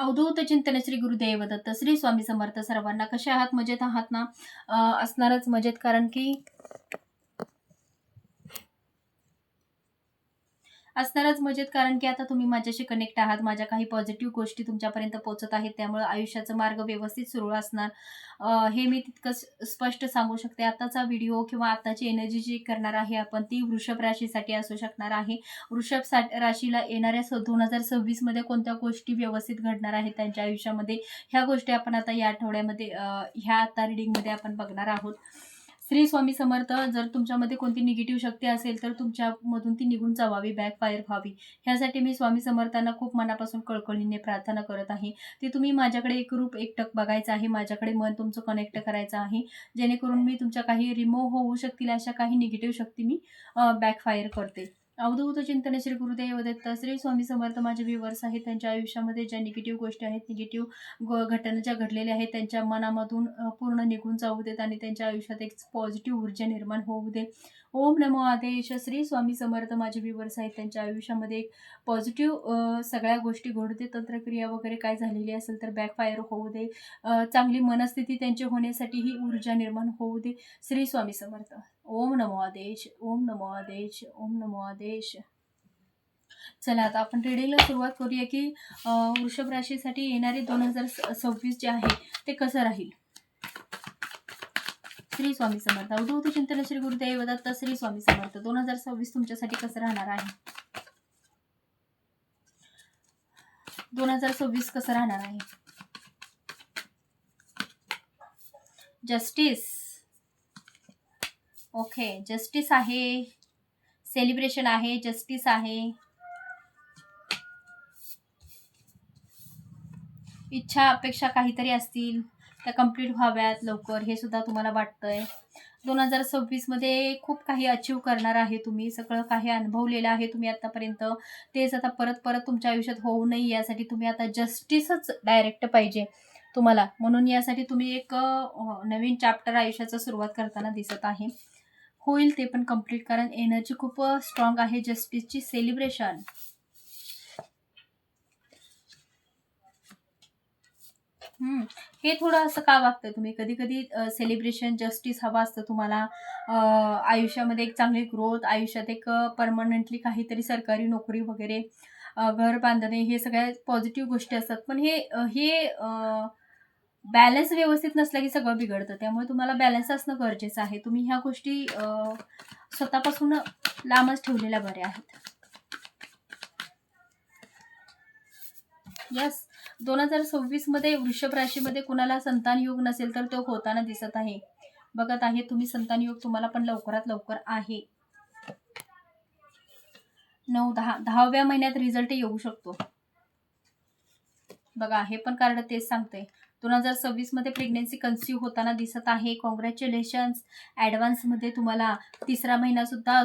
अवधूत चिंतन श्री गुरुदेव दत्त श्री स्वामी समर्थ. सर्वांना कसे आहात? मजेत आहात ना? असणारच मजेत, कारण की आता तुम्ही माझ्याशी कनेक्ट आहात. माझ्या काही पॉझिटिव्ह गोष्टी तुमच्यापर्यंत पोहोचत आहेत, त्यामुळे आयुष्याचा मार्ग व्यवस्थित सुरू असणार, हे मी तितकंच स्पष्ट सांगू शकते. आताचा व्हिडिओ किंवा आताची एनर्जी जी करणार आहे आपण, ती वृषभ राशीसाठी असू शकणार आहे. वृषभ राशीला येणाऱ्या 2026 मध्ये कोणत्या गोष्टी व्यवस्थित घडणार आहेत त्यांच्या आयुष्यामध्ये, ह्या गोष्टी आपण आता या आठवड्यामध्ये ह्या आता रिडिंगमध्ये आपण बघणार आहोत. श्री स्वामी समर्थ. जर तुमच्यामध्ये कोणती निगेटिव्ह शक्ती असेल तर तुमच्यामधून ती निघून जावावी, बॅकफायर व्हावी, ह्यासाठी मी स्वामी समर्थांना खूप मनापासून कळकळीने प्रार्थना करत आहे. ते तुम्ही माझ्याकडे एक रूप एकटक बघायचं आहे, माझ्याकडे मन तुमचं कनेक्ट करायचं आहे, जेणेकरून मी तुमच्या काही रिमूव्ह होऊ शकतील अशा काही निगेटिव्ह शक्ती मी बॅकफायर करते. अवधूत चिंतन श्री गुरुदेव दत्त श्री स्वामी समर्थ. माझे व्ह्यूअर्स आहेत, त्यांच्या आयुष्यामध्ये ज्या निगेटिव्ह गोष्टी आहेत, निगेटिव्ह घटना ज्या घडलेल्या आहेत, त्यांच्या मनामधून पूर्ण निघून जाऊ देत आणि त्यांच्या आयुष्यात एक पॉझिटिव्ह ऊर्जा निर्माण होऊ दे. ओम नमो आदेश. श्री स्वामी समर्थ. माझे व्ह्यूअर्स आहेत, त्यांच्या आयुष्यामध्ये एक पॉझिटिव्ह सगळ्या गोष्टी घडू दे. तंत्रक्रिया वगैरे काय झालेली असेल तर बॅकफायर होऊ दे. चांगली मनस्थिती त्यांची होण्यासाठी ही ऊर्जा निर्माण होऊ दे. श्री स्वामी समर्थ. ओम नमो आदेश. ओम नमो आदेश. ओम नमो आदेश. चला आता आपण रिडिंगला सुरुवात करूया की वृषभ राशीसाठी येणारे 2026 जे आहे ते कसं राहील. श्री स्वामी समर्थ. अवधूत चिंतन श्री गुरुदेव दत्त श्री स्वामी समर्थ. 2026 तुमच्यासाठी कसं राहणार आहे? 2026 कसं राहणार आहे? जस्टिस. ओके, जस्टिस आहे, सेलिब्रेशन आहे, जस्टिस आहे, इच्छा अपेक्षा काहीतरी असतील त्या कंप्लीट व्हाव्यात लवकर, हे सुद्धा तुम्हाला वाटतंय. 2026 मध्ये खूप काही अचीव करणार आहे तुम्ही, सगळं काही अनुभवलेलं आहे तुम्ही आतापर्यंत, तेच आता परत परत तुमच्या आयुष्यात होऊ नये यासाठी तुम्ही आता जस्टिसच डायरेक्ट पाहिजे तुम्हाला, म्हणून यासाठी तुम्ही एक नवीन चॅप्टर आयुष्याचं सुरुवात करताना दिसत आहे. होईल ते पण कंप्लीट, कारण एनर्जी खूप स्ट्रॉंग आहे जस्टिसची. सेलिब्रेशन. हे थोडं असं का वागतं तुम्ही? कधी कधी सेलिब्रेशन, जस्टिस हवा असतं तुम्हाला. आयुष्यामध्ये एक चांगली ग्रोथ, आयुष्यात एक परमनंटली काहीतरी सरकारी नोकरी वगैरे, घर बांधणे, हे सगळ्या पॉझिटिव्ह गोष्टी असतात. पण हे बॅलन्स व्यवस्थित नसला की सगळं बिघडतं, त्यामुळे तुम्हाला बॅलन्स असणं गरजेचं आहे. तुम्ही ह्या गोष्टी स्वतःपासून लांबच ठेवलेल्या बऱ्या आहेत. यस. 2026 मध्ये वृषभ राशीमध्ये कुणाला संतान योग नसेल तर तो होताना दिसत आहे. बघत आहे तुम्ही, संतान योग तुम्हाला पण लवकरात लवकर आहे. 9-10व्या महिन्यात रिझल्ट येऊ शकतो. बघा, हे पण कार्ड तेच सांगते. 2026 मध्ये प्रेग्नेन्सी कन्सिव्ह होताना दिसत आहे. कॉंग्रॅच्युलेशन्स ॲडव्हान्समध्ये. तुम्हाला तिसरा महिना सुद्धा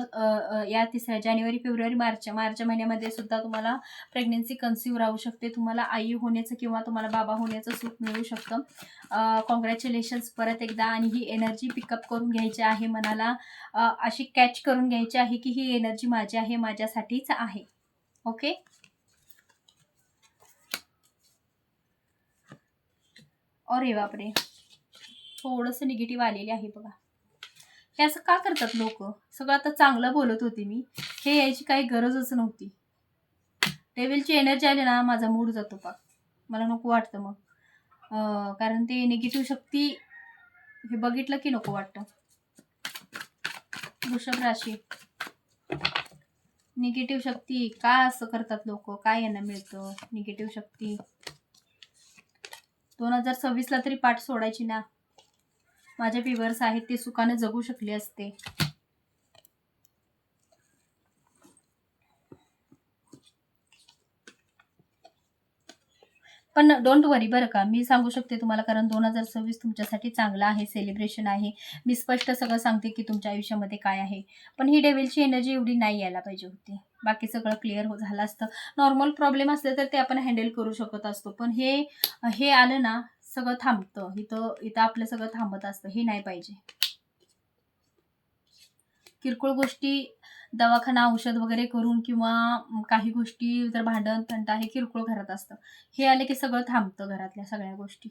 या तिसऱ्या जानेवारी, फेब्रुवारी, मार्च महिन्यामध्ये सुद्धा तुम्हाला प्रेग्नेन्सी कन्सिव्ह राहू शकते. तुम्हाला आई होण्याचं किंवा तुम्हाला बाबा होण्याचं सुख मिळू शकतं. कॉंग्रॅच्युलेशन्स परत एकदा. आणि ही एनर्जी पिकअप करून घ्यायची आहे मनाला, अशी कॅच करून घ्यायची आहे की ही एनर्जी माझी आहे, माझ्यासाठीच आहे. ओके. अरे बापरे, थोडंसं निगेटिव्ह आलेले आहे बघा. हे असं का करतात लोक? सगळं आता चांगलं बोलत होते मी, हे यायची काही गरजच नव्हती. डेव्हिलची एनर्जी आली ना, माझा मूड जातो पाक, मला नको वाटतं मग. कारण ते निगेटिव्ह शक्ती हे बघितलं की नको वाटतं. वृषभ राशी, निगेटिव्ह शक्ती का असं करतात लोक? काय यांना मिळतं निगेटिव्ह शक्ती? 2026 ला तरी पाठ सोडायची ना. माझे व्ह्यूअर्स आहेत ते सुखाने जगू शकले असते. पण डोंट वरी बरं का, मी सांगू शकते तुम्हाला, कारण 2026 तुमच्यासाठी चांगला आहे, सेलिब्रेशन आहे. मी स्पष्ट सगळं सांगते की तुमच्या आयुष्यामध्ये काय आहे. पण ही डेव्हिलची एनर्जी एवढी नाही यायला पाहिजे होती. बाकी सगळं क्लिअर झालं असतं. नॉर्मल प्रॉब्लेम असले तर ते आपण हँडल करू शकत असतो, पण हे आलं ना, सगळं थांबतं. इथं आपलं सगळं थांबत असतं. हे नाही पाहिजे. किरकोळ गोष्टी दवाखाना औषध वगैरे करून किंवा काही गोष्टी जर भांडण तंटा हे किरकोळ घरात असतं, हे आले की सगळं थांबतं घरातल्या सगळ्या गोष्टी.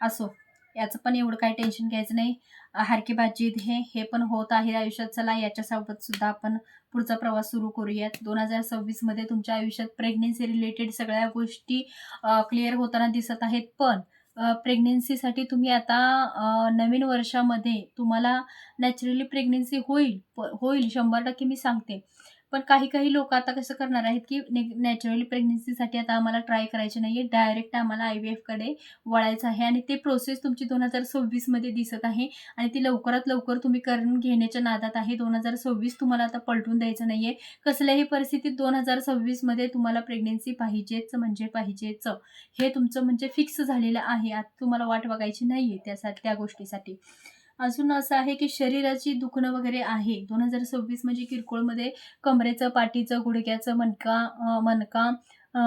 असो, याचं पण एवढं काही टेन्शन घ्यायचं नाही. हारकी बातचीत हे पण होत आहे आयुष्यात. चला याच्यासोबत सुद्धा आपण पुढचा प्रवास सुरू करूयात. 2026 मध्ये तुमच्या आयुष्यात प्रेग्नन्सी रिलेटेड सगळ्या गोष्टी क्लिअर होताना दिसत आहेत. पण प्रेग्नन्सीसाठी तुम्ही आता नवीन वर्षामध्ये तुम्हाला नॅचरली प्रेग्नन्सी होईल 100% मी सांगते. पण काही लोकं आता कसं करणार आहेत, की नॅचरली प्रेग्नन्सीसाठी आता आम्हाला ट्राय करायचे नाहीये. डायरेक्ट आम्हाला IVFकडे वळायचं आहे आणि ते प्रोसेस तुमची 2026 मध्ये दिसत आहे आणि ती लवकरात लवकर तुम्ही करून घेण्याच्या नादात आहे. 2026 तुम्हाला आता पलटून द्यायचं नाहीये. कसल्याही परिस्थितीत 2026 मध्ये तुम्हाला प्रेग्नन्सी पाहिजेच म्हणजे पाहिजेच. हे तुमचं म्हणजे फिक्स झालेलं आहे. आता तुम्हाला वाट बघायची नाहीये त्या गोष्टीसाठी. अजून असं आहे, की शरीराची दुखणं वगैरे आहे. 2026 म्हणजे किरकोळमध्ये कमरेचं, पाठीचं, गुडघ्याचं, मणका, अ,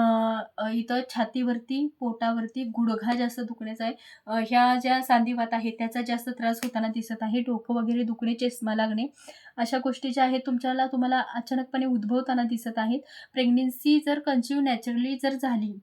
अ, इथं छातीवरती, पोटावरती, गुडघा जास्त दुखण्याचा आहे. ह्या ज्या सांधिवात आहे त्याचा जास्त त्रास होताना दिसत आहे. डोकं वगैरे दुखणे, चष्मा लागणे, अशा गोष्टी ज्या आहेत तुम्हाला अचानकपणे उद्भवताना दिसत आहेत. प्रेग्नन्सी जर कन्सीव्ह नॅचरली जर झाली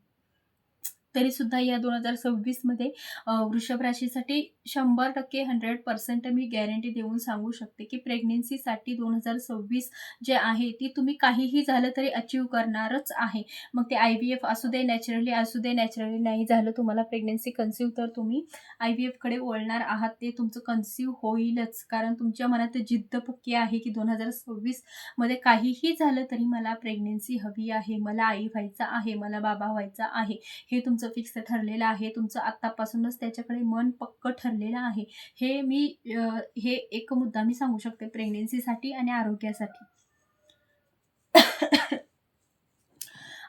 तरीसुद्धा या 2026 मध्ये वृषभ राशीसाठी 100% 100% मी गॅरंटी देऊन सांगू शकते, की प्रेग्नन्सीसाठी 2026 जे आहे ती तुम्ही काहीही झालं तरी अचीव्ह करणारच आहे. मग ते IVF असू दे, नॅचरली असू दे, नॅचरली नाही झालं तुम्हाला प्रेग्नन्सी कन्सीव्ह तर तुम्ही IVFकडे वळणार आहात. ते तुमचं कन्सीव्ह होईलच. कारण तुमच्या मनात जिद्द पक्की आहे, की 2026 मध्ये काहीही झालं तरी मला प्रेग्नन्सी हवी आहे, मला आई व्हायचं आहे, मला बाबा व्हायचा आहे. हे तुमचं फिक्स ठरलेलं आहे. तुमचं आत्तापासूनच त्याच्याकडे मन पक्कं ठरलेलं आहे. हे एक मुद्दा मी सांगू शकते प्रेग्नन्सीसाठी आणि आरोग्यासाठी.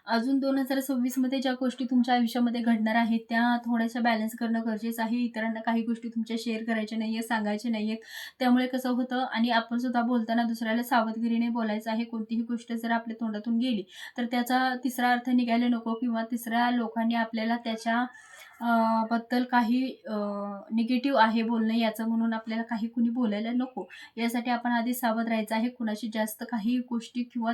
अजून 2026 मध्ये ज्या गोष्टी तुमच्या आयुष्यामध्ये घडणार आहेत, त्या थोड्याशा बॅलन्स करणं गरजेचं आहे. इतरांना काही गोष्टी तुमच्या शेअर करायच्या नाहीये, सांगायच्या नाहीयेत. त्यामुळे कसं होतं आणि आपण सुद्धा बोलताना दुसऱ्याला सावधगिरीने बोलायचं आहे. कोणतीही गोष्ट जर आपल्या तोंडातून गेली, तर त्याचा तिसरा अर्थ निघायला नको किंवा तिसऱ्या लोकांनी आपल्याला त्याच्या बद्दल काही निगेटिव्ह आहे बोलणं याचं म्हणून आपल्याला काही कुणी बोलायला नको. यासाठी आपण आधी सावध राहायचं आहे. कुणाशी जास्त काही गोष्टी किंवा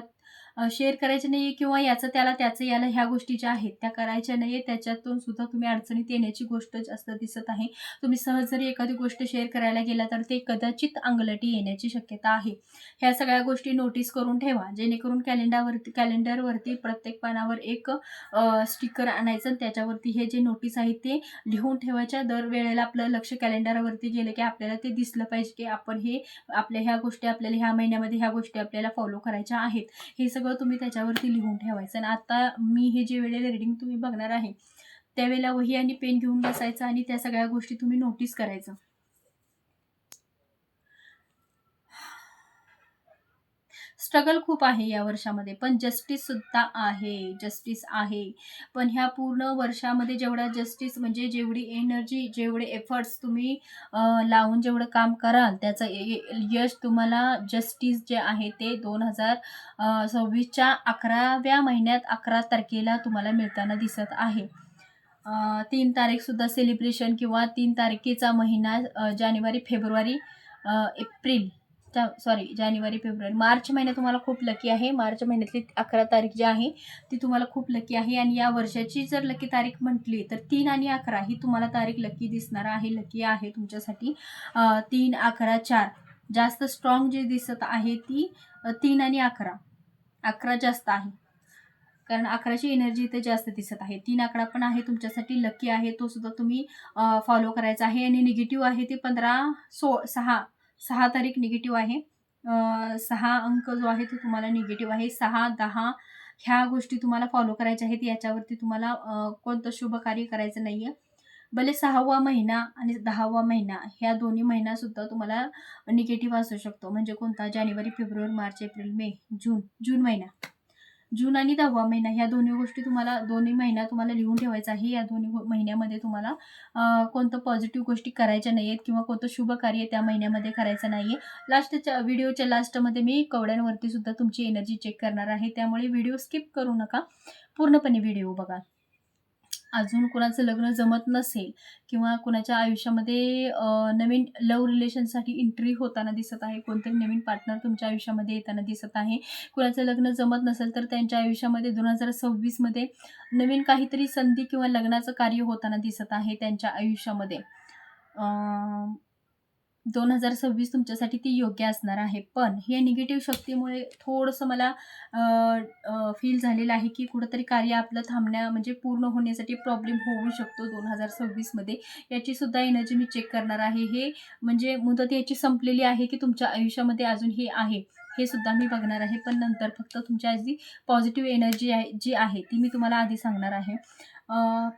शेअर करायचे नाहीये किंवा याचं त्याला, त्याचं याला, ह्या गोष्टी ज्या आहेत त्या करायच्या नाहीये. त्याच्यातून सुद्धा तुम्ही अडचणीत येण्याची गोष्ट जास्त दिसत आहे. तुम्ही सहज जरी एखादी गोष्ट शेअर करायला गेला तर ते कदाचित अंगलटी येण्याची शक्यता आहे. ह्या सगळ्या गोष्टी नोटीस करून ठेवा. जेणेकरून कॅलेंडरवरती प्रत्येक पानावर एक स्टिकर आणायचं आणि त्याच्यावरती हे जे नोटीस आहे ते लिहून ठेवायच्या. दर वेळेला आपलं लक्ष कॅलेंडरवरती गेलं की आपल्याला ते दिसलं पाहिजे, की आपण हे आपल्या ह्या गोष्टी, आपल्याला ह्या महिन्यामध्ये ह्या गोष्टी आपल्याला फॉलो करायच्या आहेत. हे सगळं तुम्ही त्याच्यावरती लिहून ठेवायचं. आणि आता मी हे जे वेळेला रीडिंग तुम्ही बघणार आहे त्यावेळेला वही आणि पेन घेऊन बसायचं आणि त्या सगळ्या गोष्टी तुम्ही नोटीस करायचं. स्ट्रगल खूप आहे या वर्षामध्ये, पण जस्टिस सुद्धा आहे, जस्टिस आहे. पण ह्या पूर्ण वर्षामध्ये जेवढा जस्टिस म्हणजे जेवढी एनर्जी, जेवढे एफर्ट्स तुम्ही लावून जेवढं काम कराल त्याचं यश तुम्हाला, जस्टिस जे आहे ते 2026च्या 11व्या महिन्यात 11 तारखेला तुम्हाला मिळताना दिसत आहे. 3 तारीखसुद्धा सेलिब्रेशन किंवा 3 तारखेचा महिना, जानेवारी, फेब्रुवारी, एप्रिल, जानेवारी, फेब्रुवारी, मार्च महिना तुम्हाला खूप लकी आहे. मार्च महिन्यातली 11 तारीख जी आहे ती तुम्हाला खूप लकी आहे. आणि या वर्षाची जर लकी तारीख म्हटली तर 3 आणि 11 ही तुम्हाला तारीख लकी दिसणार आहे, लकी आहे तुमच्यासाठी. 3, 11, 4 जास्त स्ट्रॉंग जी दिसत आहे ती 3 आणि 11. 11 जास्त आहे, कारण 11ची एनर्जी इथे जास्त दिसत आहे. 3, 11 पण आहे तुमच्यासाठी लकी आहे. तो सुद्धा तुम्ही फॉलो करायचा आहे. आणि निगेटिव्ह आहे ते 15, 6 तारीख निगेटिव्ह आहे. 6 अंक जो आहे तो तुम्हाला निगेटिव्ह आहे. 6, 10 ह्या गोष्टी तुम्हाला फॉलो करायच्या आहेत. याच्यावरती तुम्हाला कोणतं शुभ कार्य करायचं नाहीये. भले 6वा महिना आणि 10वा महिना ह्या दोन्ही महिनासुद्धा तुम्हाला निगेटिव्ह असू शकतो. म्हणजे कोणता? जानेवारी, फेब्रुवारी, मार्च, एप्रिल, मे, जून महिना. जून आणि 10वा महिना ह्या दोन्ही गोष्टी तुम्हाला, दोन्ही महिना तुम्हाला लिहून ठेवायचा आहे. या दोन्ही महिन्यामध्ये तुम्हाला कोणतं पॉझिटिव्ह गोष्टी करायच्या नाहीयेत किंवा कोणतं शुभ कार्य त्या महिन्यामध्ये करायचं नाहीये. व्हिडिओच्या लास्टमध्ये मी कवड्यांवरती सुद्धा तुमची एनर्जी चेक करणार आहे. त्यामुळे व्हिडिओ स्किप करू नका, पूर्णपणे व्हिडिओ बघा. अजून कुणाचं लग्न जमत नसेल किंवा कुणाच्या आयुष्यामध्ये नवीन लव्ह रिलेशनसाठी एंट्री होताना दिसत आहे. कोणतरी नवीन पार्टनर तुमच्या आयुष्यामध्ये येताना दिसत आहे. कुणाचं लग्न जमत नसेल तर त्यांच्या आयुष्यामध्ये 2026 मध्ये नवीन काहीतरी संधी किंवा लग्नाचं कार्य होताना दिसत आहे त्यांच्या आयुष्यामध्ये. 2026 तुमच्यासाठी ती योग्य असणार आहे. पण हे निगेटिव्ह शक्तीमुळे थोडंसं मला फील झालेलं आहे, की कुठेतरी कार्य आपलं म्हणजे पूर्ण होण्यासाठी प्रॉब्लेम होऊ शकतो 2026 मध्ये. याची सुद्धा एनर्जी मी चेक करणार आहे. हे म्हणजे मुदत याची संपलेली आहे, की तुमच्या आयुष्यामध्ये अजून हे आहे, हे सुद्धा मी बघणार आहे. पण नंतर फक्त तुमच्या आधी पॉझिटिव्ह एनर्जी आहे जी आहे ती मी तुम्हाला आधी सांगणार आहे.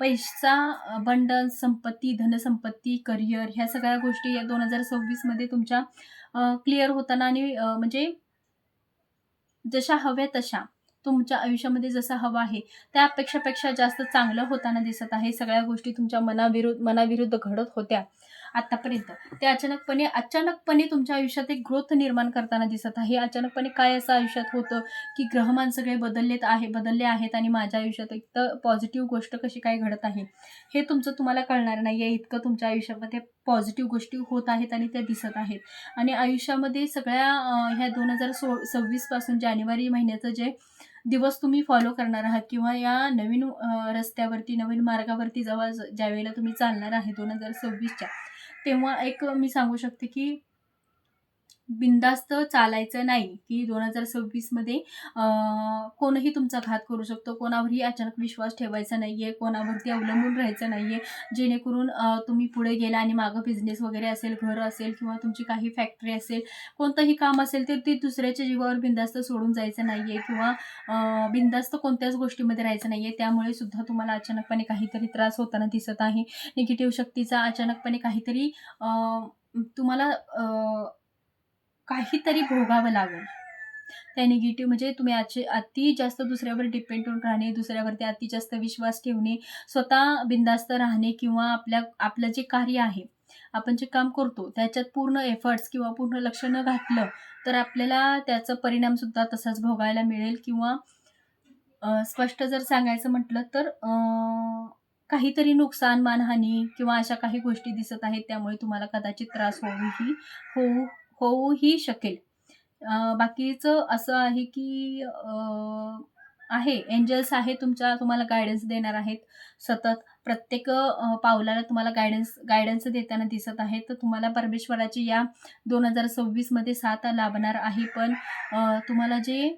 पैसा, अबंडन्स, संपत्ती, धनसंपत्ती, करिअर ह्या सगळ्या गोष्टी या 2026 मध्ये तुमच्या क्लिअर होताना आणि म्हणजे जशा हव्या तशा तुमच्या आयुष्यामध्ये जसं हवं आहे त्या अपेक्षापेक्षा जास्त चांगलं होताना दिसत आहे. सगळ्या गोष्टी तुमच्या मनाविरुद्ध घडत होत्या आतापर्यंत, ते अचानकपणे तुमच्या आयुष्यात एक ग्रोथ निर्माण करताना दिसत आहे. अचानकपणे काय असं आयुष्यात होतं, की ग्रहमान सगळे बदलले आहेत आणि माझ्या आयुष्यात एक तर पॉझिटिव्ह गोष्ट कशी काय घडत आहे हे तुम्हाला कळणार नाहीये. इतकं तुमच्या आयुष्यामध्ये पॉझिटिव्ह गोष्टी होत आहेत आणि त्या दिसत आहेत. आणि आयुष्यामध्ये सगळ्या ह्या 2026 पासून जानेवारी महिन्याचं जे दिवस तुम्ही फॉलो करणार आहात किंवा या नवीन रस्त्यावरती, नवीन मार्गावरती ज्यावेळेला तुम्ही चालणार आहे 2026च्या, तेव्हा एक मी सांगू शकते, की बिनधास्त चालायचं नाही, की 2026 मध्ये कोणीही तुमचा घात करू शकतो. कोणावरही अचानक विश्वास ठेवायचा नाहीये, कोणावरती अवलंबून राहायचं नाहीये. जेणेकरून तुम्ही पुढे गेला आणि मागं बिझनेस वगैरे असेल, घर असेल किंवा तुमची काही फॅक्टरी असेल, कोणतंही काम असेल तर ते दुसऱ्याच्या जीवावर बिनधास्त सोडून जायचं नाहीये किंवा बिनधास्त कोणत्याच गोष्टीमध्ये राहायचं नाहीये. त्यामुळे सुद्धा तुम्हाला अचानकपणे काहीतरी त्रास होताना दिसत आहे. निगेटिव्ह शक्तीचा अचानकपणे काहीतरी तुम्हाला काहीतरी भोगावं लागेल. त्या निगेटिव्ह म्हणजे तुम्ही अति जास्त दुसऱ्यावर डिपेंड होऊन राहणे, दुसऱ्यावरती अति जास्त विश्वास ठेवणे, स्वतः बिनधास्त राहणे किंवा आपलं जे कार्य आहे, आपण जे काम करतो त्याच्यात पूर्ण एफर्ट्स किंवा पूर्ण लक्ष न घातलं तर आपल्याला त्याचा परिणाम सुद्धा तसाच भोगायला मिळेल किंवा स्पष्ट जर सांगायचं म्हटलं तर काहीतरी नुकसान, मानहानी किंवा अशा काही गोष्टी दिसत आहेत. त्यामुळे तुम्हाला कदाचित त्रास होऊही शकेल. बाकीचं असं आहे, की आहे एंजल्स आहे तुम्हाला गाईडन्स देणार आहेत. सतत प्रत्येक पावलाला तुम्हाला गाईडन्स देताना दिसत आहेत. तर तुम्हाला परमेश्वराची या 2026 मध्ये साथ लाभणार आहे. पण तुम्हाला जे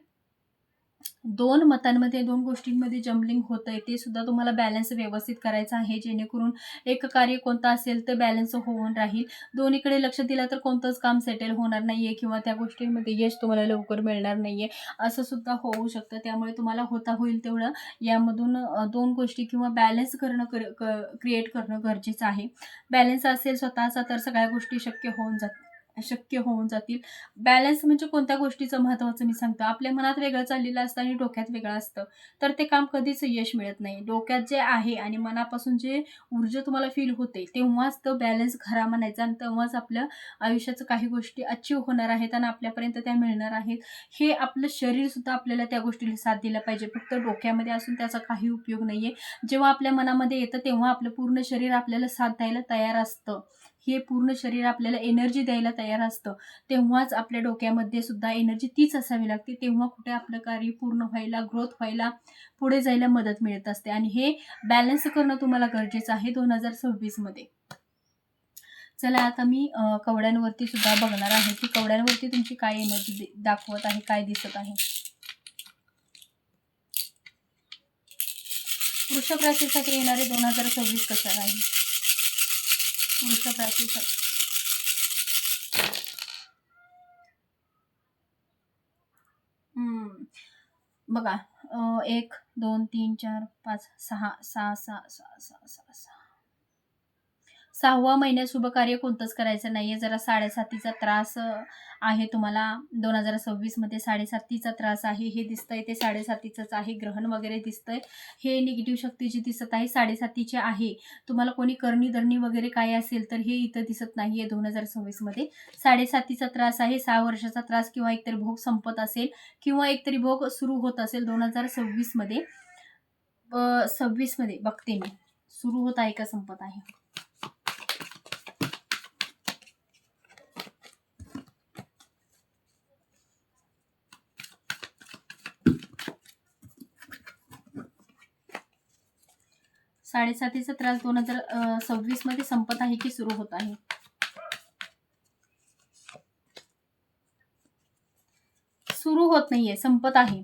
2 मतांमध्ये, 2 गोष्टींमध्ये जम्बलिंग होतंय, ते सुद्धा तुम्हाला बॅलन्स व्यवस्थित करायचं आहे. जेणेकरून एक कार्य कोणतं असेल तर बॅलन्स होऊन राहील. दोन्हीकडे लक्ष दिलं तर कोणतंच काम सेटल होणार नाहीये किंवा त्या गोष्टींमध्ये यश तुम्हाला लवकर मिळणार नाहीये, असं सुद्धा होऊ शकतं. त्यामुळे तुम्हाला होईल तेवढं यामधून 2 गोष्टी किंवा बॅलन्स करणं क्रिएट करणं गरजेचं आहे. बॅलन्स असेल स्वतःचा तर सगळ्या गोष्टी शक्य होऊन जातील. बॅलन्स म्हणजे कोणत्या गोष्टीचं महत्त्वाचं मी सांगतो. आपल्या मनात वेगळं चाललेलं असतं आणि डोक्यात वेगळं असतं. तर ते काम कधीच यश मिळत नाही. डोक्यात जे आहे आणि मनापासून जे ऊर्जा तुम्हाला फील होते, तेव्हाच तो बॅलन्स खरा म्हणायचा आणि तेव्हाच आपल्या आयुष्याचं काही गोष्टी अचीव्ह होणार आहेत आणि आपल्यापर्यंत त्या मिळणार आहेत. हे आपलं शरीरसुद्धा आपल्याला त्या गोष्टीला साथ दिला पाहिजे. फक्त डोक्यामध्ये असून त्याचा काही उपयोग नाहीये. जेव्हा आपल्या मनामध्ये येतं, तेव्हा आपलं पूर्ण शरीर आपल्याला साथ द्यायला तयार असतं. हे पूर्ण शरीर आपल्याला एनर्जी द्यायला तयार असतं. तेव्हाच आपल्या डोक्यामध्ये सुद्धा एनर्जी तीच असावी लागते. तेव्हा कुठे आपलं कार्य पूर्ण व्हायला, ग्रोथ व्हायला, पुढे जायला मदत मिळत असते आणि हे बॅलन्स करणं तुम्हाला गरजेचं आहे 2026 मध्ये. चला आता मी कवड्यांवरती सुद्धा बघणार आहे, की कवड्यांवरती तुमची काय एनर्जी दाखवत आहे, काय दिसत आहे. वृषभ राशीसाठी येणारे 2026 कसं राहील? वृषभ राशीसाठी बघा 1 2 3 4 5 6 6 6 6 6 6 6 6व्या महिन्यात शुभ कार्य कोणतंच करायचं नाहीये. जरा 7.5चा त्रास आहे तुम्हाला 2026 मध्ये. 7.5चा त्रास आहे हे दिसतंय, ते 7.5चंच आहे. ग्रहण वगैरे दिसतंय. हे निगेटिव्ह शक्ती जी दिसत आहे 7.5ची आहे. तुम्हाला कोणी करणी वगैरे काय असेल तर हे इथं दिसत नाहीये 2026 मध्ये. 7.5चा त्रास आहे. 6 वर्षाचा त्रास किंवा एकतरी भोग संपत असेल किंवा एकतरी भोग सुरू होत असेल 2026 मध्ये. 26 मध्ये बघते मी. सुरू होत आहे का संपत आहे? साडेसातीचा त्रास 2026 मध्ये संपत आहे की सुरू होत आहे? सुरू होत नाहीये, संपत आहे.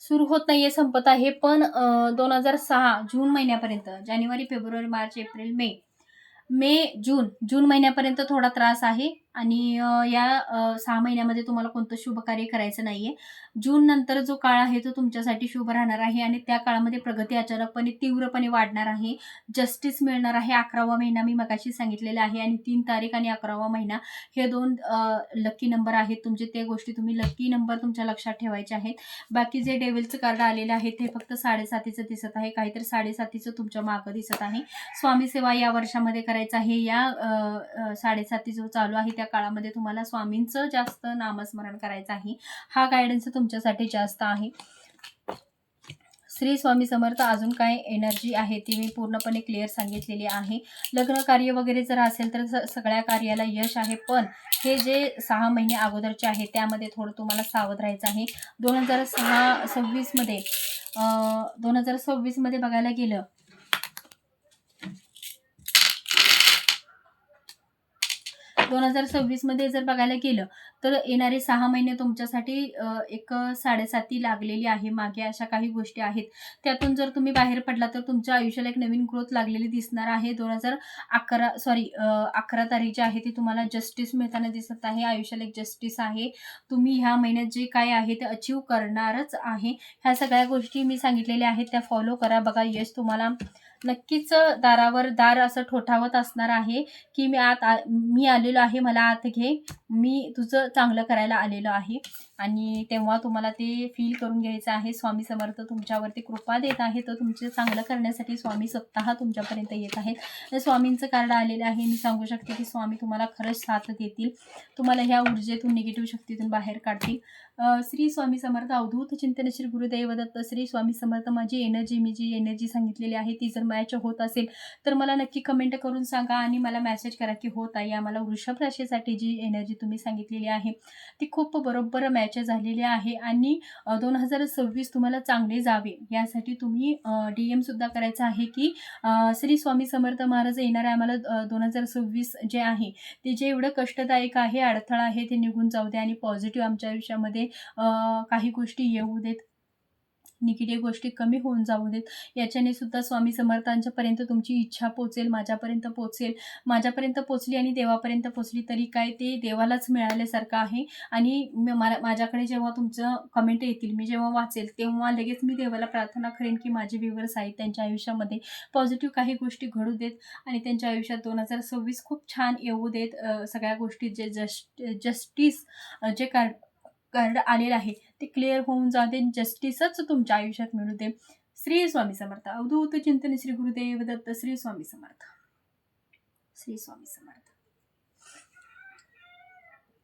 सुरू होत नाहीये, संपत आहे. पण 2006 जून महिन्यापर्यंत, जानेवारी, फेब्रुवारी, मार्च, एप्रिल, जून महिन्यापर्यंत थोडा त्रास आहे. आणि या 6 महिन्यामध्ये तुम्हाला कोणतं शुभ कार्य करायचं नाहीये. जून नंतर जो काळ आहे तो तुमच्यासाठी शुभ राहणार आहे आणि त्या काळामध्ये प्रगती अचानकपणे तीव्रपणे वाढणार आहे. जस्टिस मिळणार आहे. 11वा महिना मी मगाशी सांगितलेला आहे आणि 3 तारीख आणि 11वा महिना हे 2 लकी नंबर आहेत तुमचे. ते गोष्टी तुम्ही लकी नंबर तुमच्या लक्षात ठेवायचे आहेत. बाकी जे डेव्हिलचं कार्ड आलेलं आहे ते फक्त 7.5चं दिसत आहे. काहीतरी 7.5चं तुमच्या मागं दिसत आहे. स्वामी सेवा या वर्षामध्ये करायचं आहे. या 7.5 जो चालू आहे त्या काळामध्ये तुम्हाला स्वामींचं जास्त नामस्मरण करायचं आहे. हा गायडन्स तुमच्यासाठी जास्त आहे. श्री स्वामी समर्थ. अजून काय एनर्जी आहे ती मी पूर्णपणे क्लिअर सांगितलेली आहे. लग्न कार्य वगैरे जर असेल तर सगळ्या कार्याला यश आहे. पण हे जे 6 महिने अगोदरचे आहे त्यामध्ये थोडं तुम्हाला सावध राहायचं आहे. 2026 मध्ये 2026 मध्ये बघायला गेलं 2026 मध्ये जर बघायला गेलं तर येणारे 6 महिने तुमच्यासाठी एक 7.5 लागलेली आहे. मागे अशा काही गोष्टी आहेत. त्यातून जर तुम्ही बाहेर पडला तर तुमच्या आयुष्याला एक नवीन ग्रोथ लागलेली दिसणार आहे. 11 तारीख जी आहे ती तुम्हाला जस्टिस मिळताना दिसत आहे. आयुष्याला एक जस्टिस आहे. तुम्ही ह्या महिन्यात जे काय आहे ते अचीव करणारच आहे. ह्या सगळ्या गोष्टी मी सांगितलेल्या आहेत त्या फॉलो करा. बघा यश तुम्हाला नक्कीच दारावर दार असं ठोठावत असणार आहे की मी आलेलो आहे, मला आत घे, मी तुझं चांगलं करायला आलेलो आहे. आणि तेव्हा तुम्हाला ते फील करून घ्यायचं आहे. स्वामी समर्थ तुमच्यावरती कृपा देत आहे. तर तुमचं चांगलं करण्यासाठी स्वामी स्वतः तुमच्यापर्यंत येत आहेत. स्वामींचं कार्ड आलेलं आहे. मी सांगू शकते की स्वामी तुम्हाला खरंच साथ देतील. तुम्हाला ह्या ऊर्जेतून, निगेटिव्ह शक्तीतून बाहेर काढतील. श्री स्वामी समर्थ. अवधूत चिंतन श्री गुरुदेव दत्त. श्री स्वामी समर्थ. मी जी एनर्जी सांगितलेली आहे ती जर मॅच होत असेल तर मला नक्की कमेंट करून सांगा आणि मला मेसेज करा की होत आहे. आम्हाला वृषभ राशीसाठी जी एनर्जी तुम्ही सांगितलेली आहे ती खूप बरोबर मॅच झालेली आहे. आणि 2026 तुम्हाला चांगले जावे यासाठी तुम्ही DM सुद्धा करायचं आहे की श्री स्वामी समर्थ महाराज येणार आहे आम्हाला 2026 जे आहे ते जे एवढं कष्टदायक आहे, अडथळा आहे ते निघून जाऊ दे आणि पॉझिटिव्ह आमच्या आयुष्यामध्ये काही गोष्टी येऊ देत. निगेटिव्ह गोष्टी कमी होऊन जाऊ देत. याच्याने सुद्धा स्वामी समर्थांच्या पर्यंत तुमची इच्छा पोचेल, माझ्यापर्यंत पोचली आणि देवापर्यंत पोचली तरी काय ते देवालाच मिळाल्यासारखं आहे. आणि माझ्याकडे जेव्हा तुमचं कमेंट येतील, मी जेव्हा वाचेल तेव्हा लगेच मी देवाला प्रार्थना करेन की माझे व्ह्यूअर्स आहेत त्यांच्या आयुष्यामध्ये पॉझिटिव्ह काही गोष्टी घडू देत आणि त्यांच्या आयुष्यात 2026 खूप छान येऊ देत. सगळ्या गोष्टी जे जस्टिस जे कार्ड आलेलं आहे ते क्लिअर होऊन जाते. जस्टिसच तुमच्या आयुष्यात मिळू दे. श्री स्वामी समर्थ. अवधूत चिंतन श्री गुरुदेव दत्त. श्री स्वामी समर्थ. श्री स्वामी समर्थ.